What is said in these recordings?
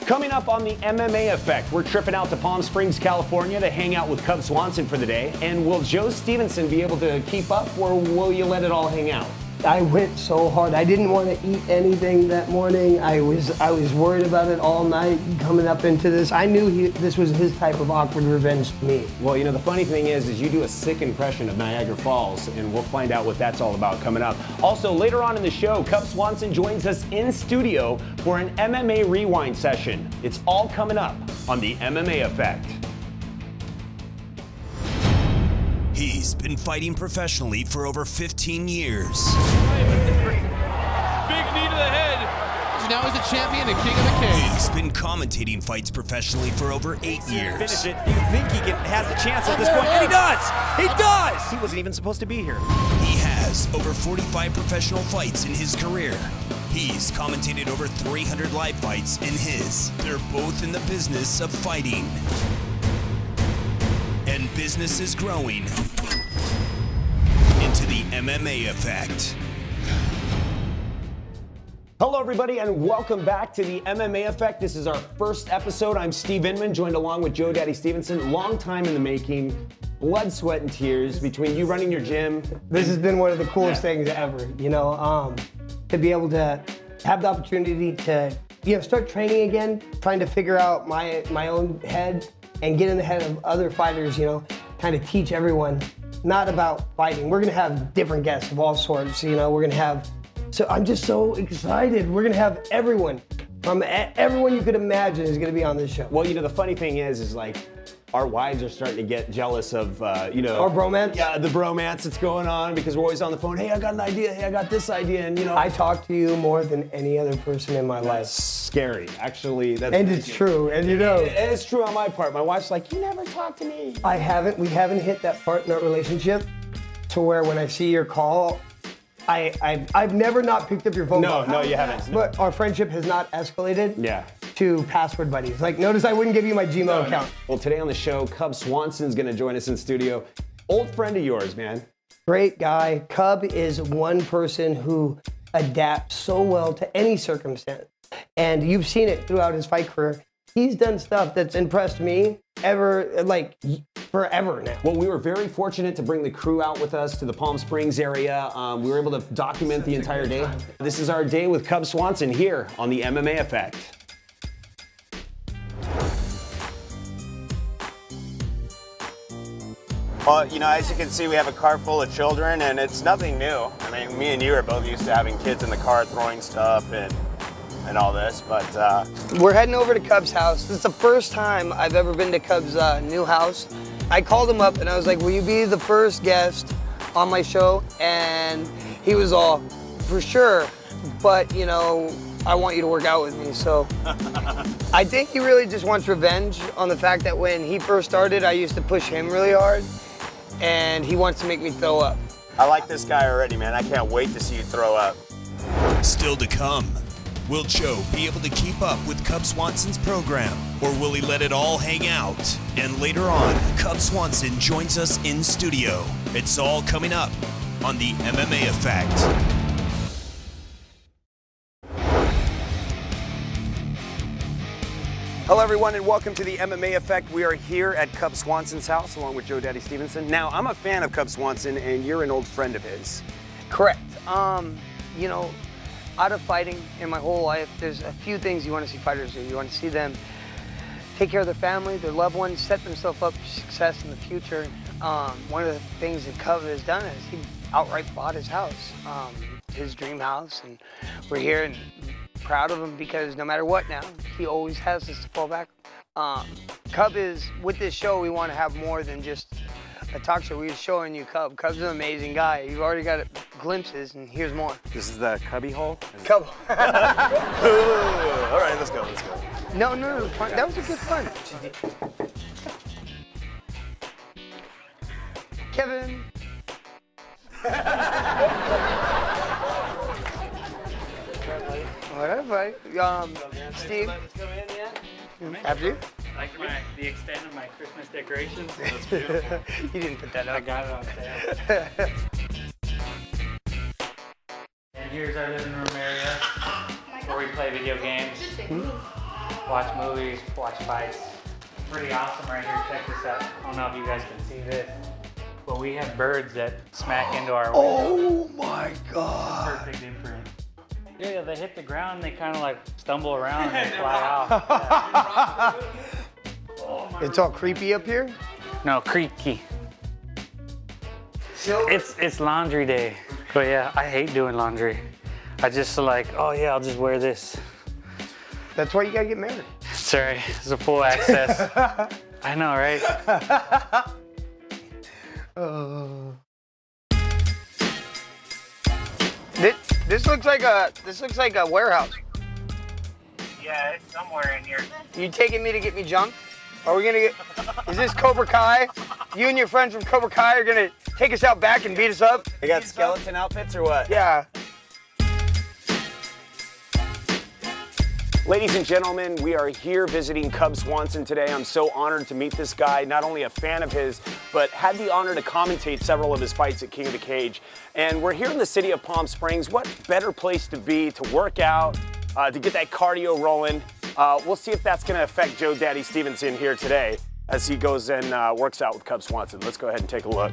Coming up on the MMA Effect, we're tripping out to Palm Springs, California to hang out with Cub Swanson for the day. And will Joe Stevenson be able to keep up, or will you let it all hang out? I went so hard. I didn't want to eat anything that morning. I was worried about it all night coming up into this. I knew this was his type of awkward revenge to me. Well, you know, the funny thing is you do a sick impression of Niagara Falls, and we'll find out what that's all about coming up. Also, later on in the show, Cub Swanson joins us in studio for an MMA Rewind session. It's all coming up on the MMA Effect. He's been fighting professionally for over 15 years. Big knee to the head. Now he's a champion and king of the cage. He's been commentating fights professionally for over 8 years. Finish it. Do you think he has a chance at this point? And he does! He does! He wasn't even supposed to be here. He has over 45 professional fights in his career. He's commentated over 300 live fights in his. They're both in the business of fighting. And business is growing into the MMA Effect. Hello, everybody, and welcome back to the MMA Effect. This is our first episode. I'm Steve Inman, joined along with Joe Daddy Stevenson. Long time in the making, blood, sweat, and tears between you running your gym. This has been one of the coolest things ever, you know, to be able to have the opportunity to, start training again, trying to figure out my own head and get in the head of other fighters, kind of teach everyone, not about fighting. We're gonna have different guests of all sorts, we're gonna have, so I'm just so excited. We're gonna have everyone, from everyone you could imagine is gonna be on this show. Well, the funny thing is like, our wives are starting to get jealous of, Our bromance? Yeah, the bromance that's going on, because we're always on the phone. Hey, I got an idea. Hey, I got this idea. And, I talk to you more than any other person in my life. Scary. Actually, that's... And it's true, and And it's true on my part. My wife's like, you never talk to me. We haven't hit that part in our relationship to where when I see your call, I've never not picked up your phone call. No, you haven't. But our friendship has not escalated. Yeah. To password buddies. Like, notice I wouldn't give you my Gmail account. Well, today on the show, Cub Swanson's gonna join us in studio. Old friend of yours, man. Great guy. Cub is one person who adapts so well to any circumstance. And you've seen it throughout his fight career. He's done stuff that's impressed me forever now. Well, we were very fortunate to bring the crew out with us to the Palm Springs area. We were able to document the entire day. This is our day with Cub Swanson here on the MMA Effect. Well, as you can see, we have a car full of children, and it's nothing new. I mean, me and you are both used to having kids in the car throwing stuff and all this, but... We're heading over to Cub's house. This is the first time I've ever been to Cub's new house. I called him up, and I was like, will you be the first guest on my show? And he was all, for sure, but, I want you to work out with me, so. I think he really just wants revenge on the fact that when he first started, I used to push him really hard. And he wants to make me throw up. I like this guy already, man. I can't wait to see you throw up. Still to come. Will Joe be able to keep up with Cub Swanson's program, or will he let it all hang out? And later on, Cub Swanson joins us in studio. It's all coming up on the MMA Effect. Hello, everyone, and welcome to the MMA Effect. We are here at Cub Swanson's house, along with Joe Daddy Stevenson. Now, I'm a fan of Cub Swanson, and you're an old friend of his. Correct. Out of fighting in my whole life, there's a few things you want to see fighters do. You want to see them take care of their family, their loved ones, set themselves up for success in the future. One of the things that Cub has done is he outright bought his house, his dream house, and we're here and proud of him because no matter what now, he always has us to fall back. Cub is, with this show, we want to have more than just a talk show. We're showing you Cub. Cub's an amazing guy. You've already got glimpses, and here's more. This is the cubby hole? Cub. All right, let's go. No, that was a good fun. Kevin. All right, buddy. Steve. Let's go in yet? After you? Like the extent of my Christmas decorations. That's beautiful. You didn't put that up. I got it on sale. And here's our living room area where we play video games. watch movies, watch fights. Pretty awesome right here. Check this out. I don't know if you guys can see this, but we have birds that smack into our window. Oh my God. Perfect imprint. Yeah, they hit the ground, they kind of like stumble around and they fly off. Yeah. It's all creepy up here? No, creaky. It's laundry day. But yeah, I hate doing laundry. I just like, oh yeah, I'll just wear this. That's why you gotta get married. Sorry, it's a full access. I know, right? This looks like a warehouse. Yeah, it's somewhere in here. You taking me to get me jumped? Are we gonna get? Is this Cobra Kai? You and your friends from Cobra Kai are gonna take us out back and beat us up? They got skeleton outfits or what? Yeah. Ladies and gentlemen, we are here visiting Cub Swanson today. I'm so honored to meet this guy, not only a fan of his, but had the honor to commentate several of his fights at King of the Cage. And we're here in the city of Palm Springs. What better place to be, to work out, to get that cardio rolling. We'll see if that's gonna affect Joe Daddy Stevenson here today as he goes and works out with Cub Swanson. Let's go ahead and take a look.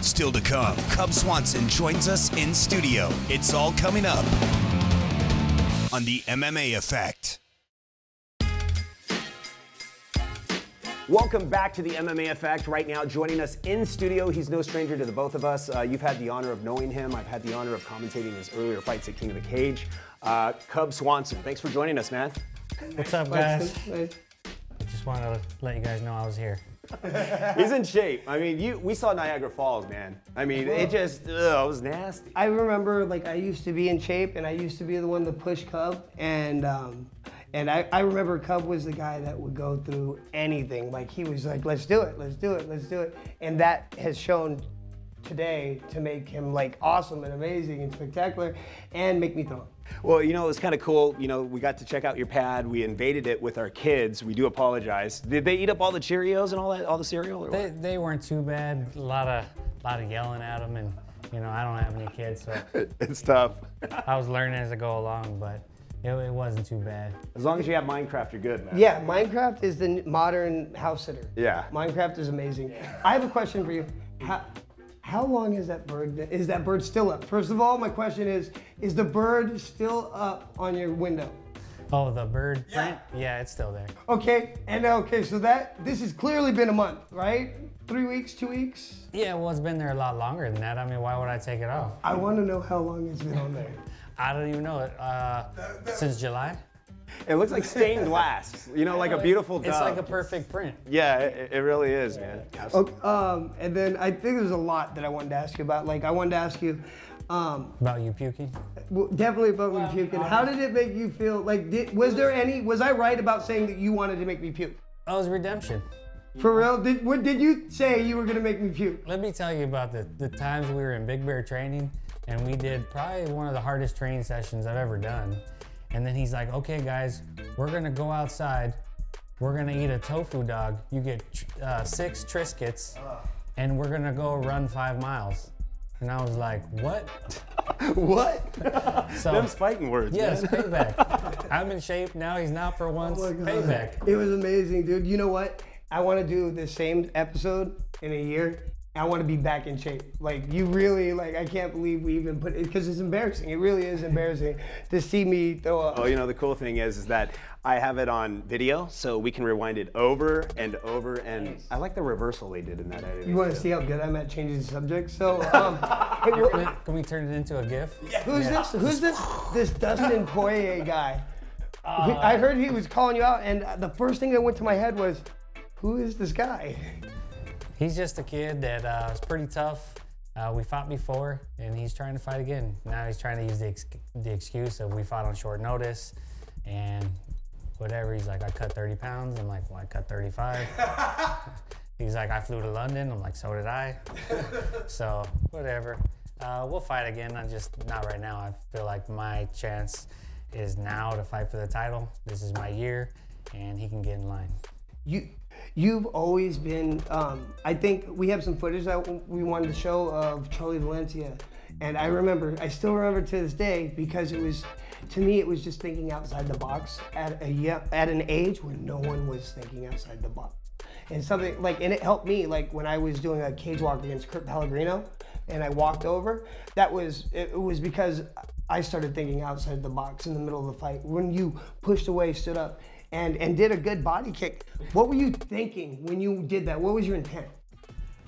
Still to come, Cub Swanson joins us in studio. It's all coming up on the MMA Effect. Welcome back to the MMA Effect. Right now, joining us in studio, he's no stranger to the both of us. You've had the honor of knowing him. I've had the honor of commentating his earlier fights at King of the Cage. Cub Swanson, thanks for joining us, man. What's up, guys? Just wanted to let you guys know I was here. He's in shape. I mean, we saw Niagara Falls, man. I mean, it just, it was nasty. I remember, like, I used to be in shape, and I used to be the one to push Cub, and I remember Cub was the guy that would go through anything. Like, he was like, let's do it, let's do it, let's do it. And that has shown today to make him, like, awesome and amazing and spectacular, and make me throw him. Well, you know, it was kind of cool. You know, we got to check out your pad. We invaded it with our kids. We do apologize. Did they eat up all the Cheerios and all the cereal? Or what? They weren't too bad. A lot of yelling at them, and you know, I don't have any kids, so it's tough. I was learning as I go along, but it wasn't too bad. As long as you have Minecraft, you're good, man. Yeah, Minecraft is the modern house sitter. Yeah. Minecraft is amazing. I have a question for you. How long has that bird been? Is that bird still up? First of all, my question is the bird still up on your window? Oh, the bird print? Yeah, it's still there. Okay, and okay, so this has clearly been a month, right? 3 weeks, 2 weeks? Yeah, well, it's been there a lot longer than that. I mean, why would I take it off? I want to know how long it's been on there. I don't even know it. Since July? It looks like stained glass, you know, like a beautiful dove. It's like a perfect print. Yeah, it really is, man. Okay, and then I think there's a lot that I wanted to ask you about. Like, I wanted to ask you, about you puking? Well, definitely about me puking. How did it make you feel? Like, was I right about saying that you wanted to make me puke? Oh, it was redemption. For real? Did you say you were gonna make me puke? Let me tell you about the times we were in Big Bear training, and we did probably one of the hardest training sessions I've ever done. And then he's like, okay guys, we're gonna go outside, we're gonna eat a tofu dog, you get 6 Triscuits, and we're gonna go run 5 miles. And I was like, what? What? So, them's fighting words. Yes, man. payback. I'm in shape, now he's not for once, payback. It was amazing, dude. You know what? I wanna do the same episode in a year, I want to be back in shape. Like, you really, like, I can't believe we even put it, because it's embarrassing. It really is embarrassing to see me throw up. Oh, you know, the cool thing is that I have it on video, so we can rewind it over and over, and nice. I like the reversal they did in that editing. You want to see how good I'm at changing the subject? So, can we turn it into a GIF? Yeah. Who's this Dustin Poirier guy? I heard he was calling you out, and the first thing that went to my head was, who is this guy? He's just a kid that was pretty tough. We fought before, and he's trying to fight again. Now he's trying to use the excuse of we fought on short notice, and whatever. He's like, I cut 30 pounds. I'm like, well, I cut 35. He's like, I flew to London. I'm like, so did I. So whatever. We'll fight again. I'm just not right now. I feel like my chance is now to fight for the title. This is my year, and he can get in line. You've always been, I think we have some footage that we wanted to show of Charlie Valencia. And I still remember to this day, because it was, to me, it was just thinking outside the box at an age where no one was thinking outside the box. And something like, and it helped me, like when I was doing a cage walk against Kurt Pellegrino and I walked over, it was because I started thinking outside the box in the middle of the fight. When you pushed away, stood up, and did a good body kick. What were you thinking when you did that? What was your intent?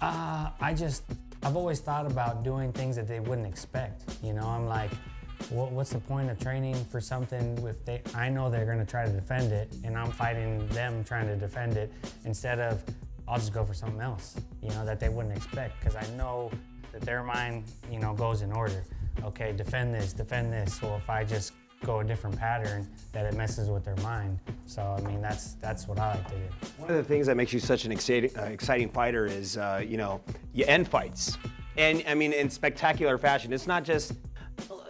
I've always thought about doing things that they wouldn't expect. You know, I'm like, what's the point of training for something if I know they're gonna try to defend it, and I'm fighting them trying to defend it, instead of, I'll just go for something else, you know, that they wouldn't expect, because I know that their mind, you know, goes in order. Okay, defend this. Well, if I just go a different pattern, that it messes with their mind. So, I mean, that's what I like to do. One of the things that makes you such an exciting fighter is, you know, you end fights. And, I mean, in spectacular fashion. It's not just,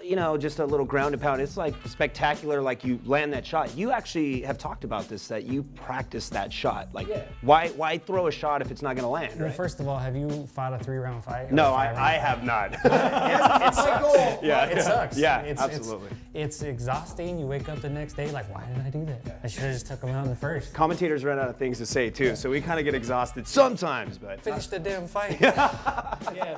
you know, just a little ground and pound. It's like spectacular, like you land that shot. You actually have talked about this, that you practice that shot. Like, yeah. Why throw a shot if it's not going to land, Well, right? first of all, have you fought a 3-round fight? No, I have not. It's a goal. Yeah, it sucks. Yeah, absolutely. It's exhausting. You wake up the next day like, why did I do that? I should have just took him out in the first. Commentators run out of things to say too, so we kind of get exhausted sometimes, but. Finish the damn fight. Yeah,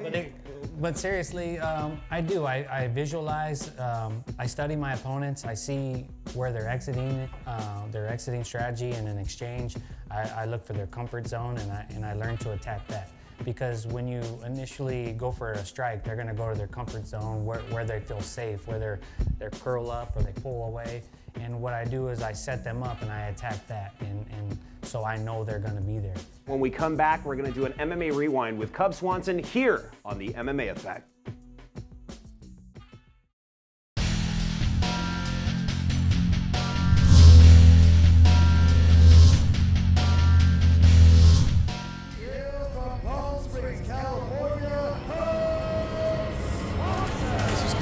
but seriously, I do. I visualize. I study my opponents. I see where they're exiting strategy in an exchange. I look for their comfort zone, and I learn to attack that. Because when you initially go for a strike, they're going to go to their comfort zone where they feel safe, where they're curl up or they pull away. And what I do is I set them up and I attack that, and so I know they're going to be there. When we come back, we're going to do an MMA Rewind with Cub Swanson here on the MMA Effect.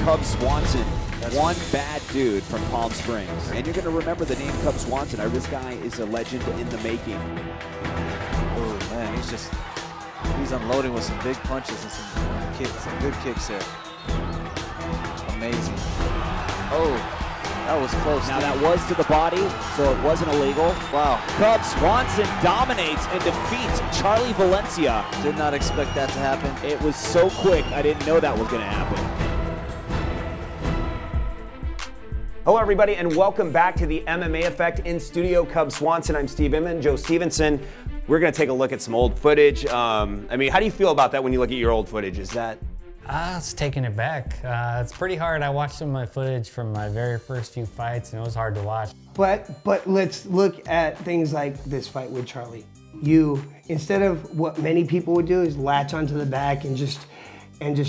Cub Swanson, one bad dude from Palm Springs. And you're going to remember the name Cub Swanson. This guy is a legend in the making. Oh man, he's unloading with some big punches and some good kicks there. Amazing. Oh, that was close. Now that was to the body, so it wasn't illegal. Wow. Cub Swanson dominates and defeats Charlie Valencia. Did not expect that to happen. It was so quick, I didn't know that was going to happen. Hello everybody, and welcome back to the MMA Effect. In studio, Cub Swanson. I'm Steve Inman, Joe Stevenson. We're gonna take a look at some old footage. I mean, how do you feel about that when you look at your old footage? Is that? It's taking it back. It's pretty hard. I watched some of my footage from my very first few fights, and it was hard to watch. But let's look at things like this fight with Charlie. You, instead of what many people would do, is latch onto the back and just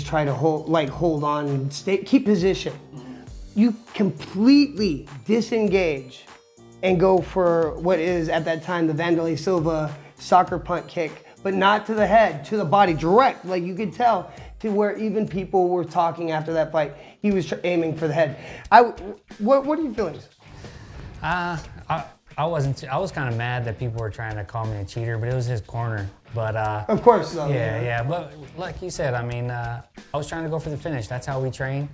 try to hold on and keep position. You completely disengage and go for what is at that time the Vanderlei Silva soccer punt kick, but not to the head, to the body, direct. Like you could tell, to where even people were talking after that fight, he was aiming for the head. What are your feelings? I was kind of mad that people were trying to call me a cheater, but it was his corner. But of course, though. Yeah. But like you said, I mean, I was trying to go for the finish. That's how we train.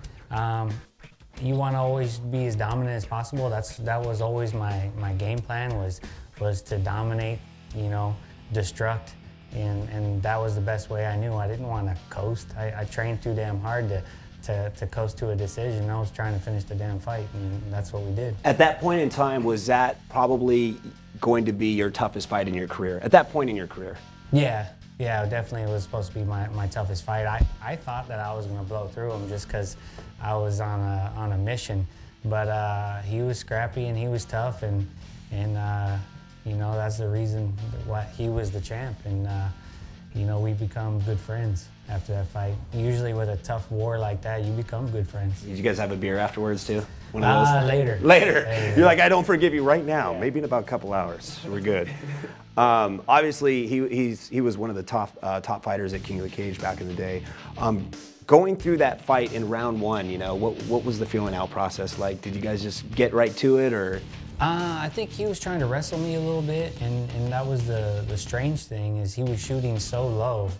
You want to always be as dominant as possible. That was always my game plan was to dominate, you know, destruct, And that was the best way I knew. I didn't want to coast. I trained too damn hard to coast to a decision. I was trying to finish the damn fight, and that's what we did. At that point in time, was that probably going to be your toughest fight in your career? At that point in your career? Yeah, definitely it was supposed to be my toughest fight. I thought that I was going to blow through him just because I was on a mission. But he was scrappy and he was tough, and you know, that's the reason why he was the champ. And you know, we become good friends after that fight. Usually with a tough war like that, you become good friends. Did you guys have a beer afterwards too? One of those? Later. You're like, I don't forgive you right now. Yeah. Maybe in about a couple hours. We're good. Obviously, he was one of the top fighters at King of the Cage back in the day. Going through that fight in round one, you know, what was the feeling out process like? Did you guys just get right to it, or? I think he was trying to wrestle me a little bit, and that was the strange thing, is he was shooting so low,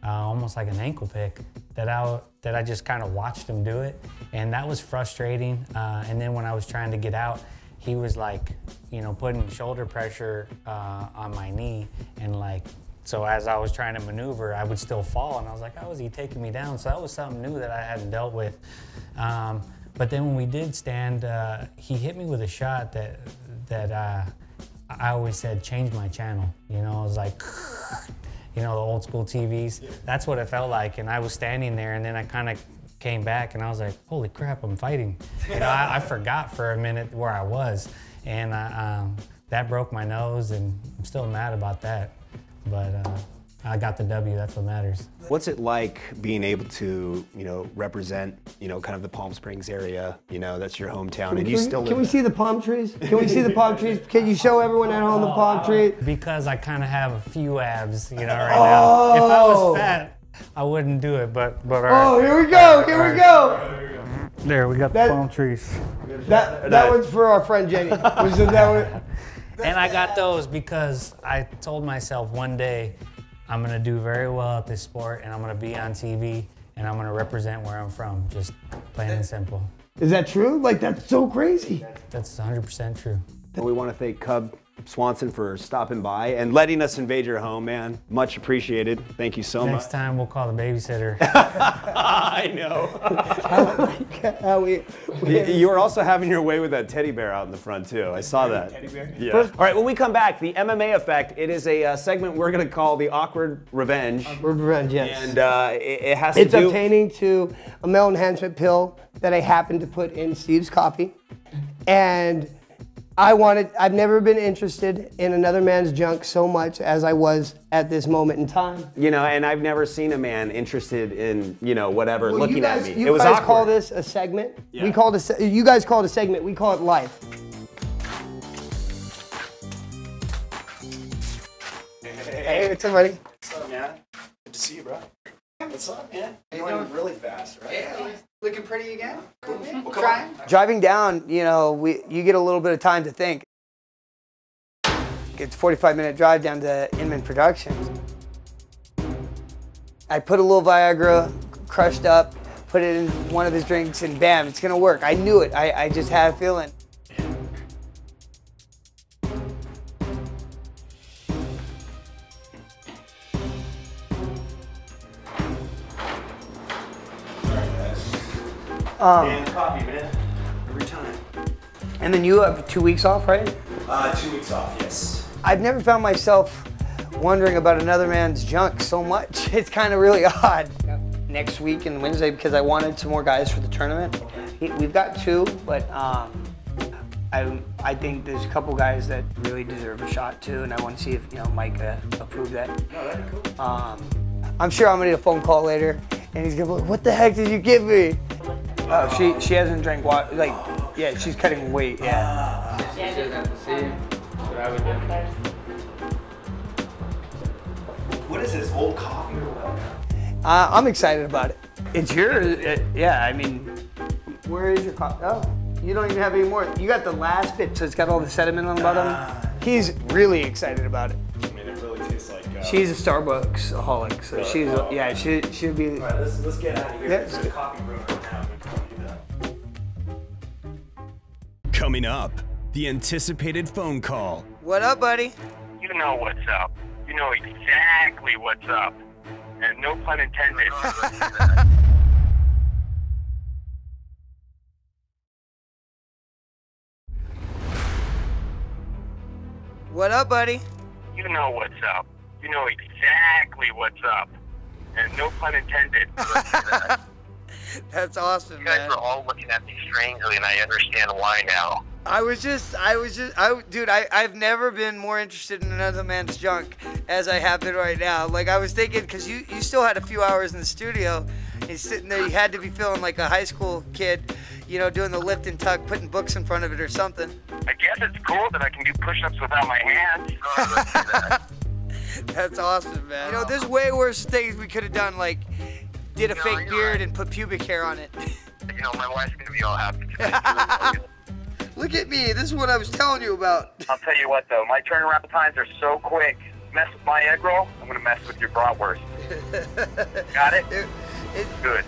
almost like an ankle pick, that I just kind of watched him do it, and that was frustrating. And then when I was trying to get out, he was like, you know, putting shoulder pressure on my knee, and like, so as I was trying to maneuver, I would still fall, and I was like, how is he taking me down? So that was something new that I hadn't dealt with. But then when we did stand, he hit me with a shot that I always said changed my channel. You know, it was like, you know, the old school TVs. That's what it felt like. And I was standing there, and then I kind of came back, and I was like, holy crap, I'm fighting. You know, I forgot for a minute where I was, and that broke my nose, and I'm still mad about that. But I got the W, that's what matters. What's it like being able to, you know, represent, you know, kind of the Palm Springs area, you know, that's your hometown, and you still live Can we see the palm trees? Can we see the palm trees? Can you show everyone at home the palm tree? Because I kind of have a few abs, you know, right now. If I was fat, I wouldn't do it, but all right. Oh, here we go, here we go. There, we got the palm trees. That one's for our friend Jenny. Was it that one? And I got those because I told myself one day, I'm gonna do very well at this sport, and I'm gonna be on TV, and I'm gonna represent where I'm from, just plain and simple. Is that true? Like, that's so crazy. That's 100% true. We want to thank Cub Swanson for stopping by and letting us invade your home, man. Much appreciated. Thank you so much. Next time we'll call the babysitter. I know. You were also having your way with that teddy bear out in the front too. I saw that. Teddy bear? Yeah. All right, when we come back, the MMA Effect. It is a segment we're going to call the Awkward Revenge. Awkward Revenge, yes. And it has to do... It's pertaining to a male enhancement pill that I happened to put in Steve's coffee. And I've never been interested in another man's junk so much as I was at this moment in time. You know, and I've never seen a man interested in, you know, whatever, well, looking at me. You guys call this a segment. Yeah. You guys call it a segment. We call it life. Hey, what's up, buddy? What's up, man? Good to see you, bro. What's up, man? You're going really fast, right? Yeah. Looking pretty again? Cool. Well, Trying. Driving down, you know, you get a little bit of time to think. It's a 45-minute drive down to Inman Productions. I put a little Viagra, crushed up, put it in one of his drinks, and bam, it's gonna work. I knew it. I just had a feeling. And coffee, man. Every time. And then you have 2 weeks off, right? 2 weeks off, yes. I've never found myself wondering about another man's junk so much. It's kind of really odd. Next week and Wednesday, because I wanted some more guys for the tournament. We've got 2, but I think there's a couple guys that really deserve a shot too, and I want to see if, you know, Mike approved that. No, that'd be cool. I'm sure I'm gonna get a phone call later, and he's gonna be like, "What the heck did you give me?" Oh, she hasn't drank water. Like, yeah, she's cutting weight. Yeah. She doesn't have to see what I would do. What is this, old coffee or what? I'm excited about it. It's yours. Yeah, I mean, where is your coffee? Oh, you don't even have any more. You got the last bit, so it's got all the sediment on the bottom. He's really excited about it. I mean, it really tastes like... she's a Starbucks-aholic, so she's, yeah, she'll be... All right, let's get out of here. Yeah, There's a coffee room right now. Coming up, the anticipated phone call. What up, buddy? You know what's up. You know exactly what's up. And no pun intended. What up, buddy? You know what's up. You know exactly what's up. And no pun intended. That's awesome, You guys man. are all looking at me strangely, and I understand why now. Dude, I've never been more interested in another man's junk as I have been right now. Like, I was thinking, because you still had a few hours in the studio, and sitting there, you had to be feeling like a high school kid, you know, doing the lift and tuck, putting books in front of it or something. I guess it's cool that I can do push-ups without my hands. That's awesome, man. You know, there's way worse things we could have done, like did a fake beard and put pubic hair on it. You know, my wife's going to be all happy today. Look at me. This is what I was telling you about. I'll tell you what, though. My turnaround times are so quick. Mess with my egg roll, I'm going to mess with your bratwurst. Got it? It's good.